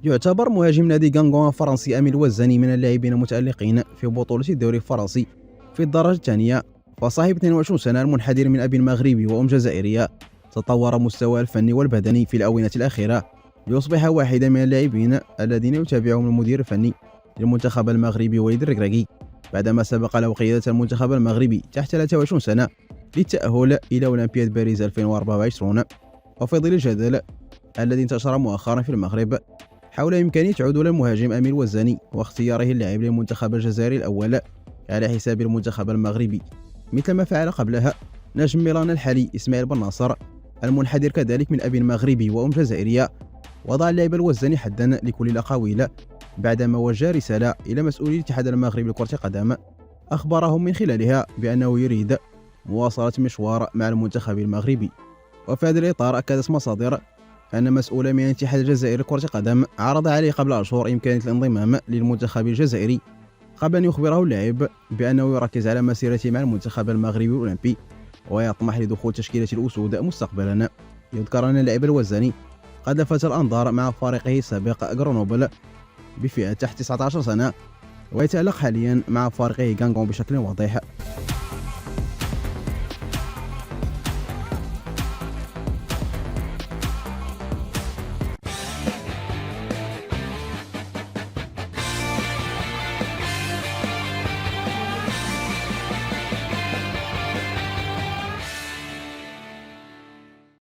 يعتبر مهاجم نادي غانغون الفرنسي أمين الوزاني من اللاعبين المتألقين في بطولة الدوري الفرنسي في الدرجة الثانية. فصاحب 22 سنة المنحدر من أب مغربي وأم جزائرية تطور مستواه الفني والبدني في الآونة الأخيرة ليصبح واحدا من اللاعبين الذين يتابعهم المدير الفني للمنتخب المغربي وليد الركراكي، بعدما سبق له قيادة المنتخب المغربي تحت 23 سنة للتأهل إلى أولمبياد باريس 2024. وفي ظل الجدل الذي انتشر مؤخرا في المغرب حول إمكانية عدول المهاجم أمين الوزاني واختياره اللاعب للمنتخب الجزائري الأول على حساب المنتخب المغربي مثل ما فعل قبلها نجم ميلان الحالي إسماعيل بن ناصر المنحدر كذلك من أب مغربي وأم جزائرية، وضع اللاعب الوزاني حدا لكل الأقاويل بعدما وجه رسالة إلى مسؤولي الاتحاد المغربي لكرة القدم أخبرهم من خلالها بأنه يريد مواصلة مشوار مع المنتخب المغربي. وفي هذا الإطار أكدت مصادر أن مسؤولا من الاتحاد الجزائري لكرة القدم عرض عليه قبل أشهر إمكانية الانضمام للمنتخب الجزائري قبل أن يخبره اللاعب بأنه يركز على مسيرته مع المنتخب المغربي الأولمبي ويطمح لدخول تشكيلة الأسود مستقبلا. يذكر أن اللاعب الوزاني قد لفت الأنظار مع فريقه السابق غرونوبل بفئة تحت 19 سنة، ويتألق حاليا مع فريقه غانغون بشكل واضح.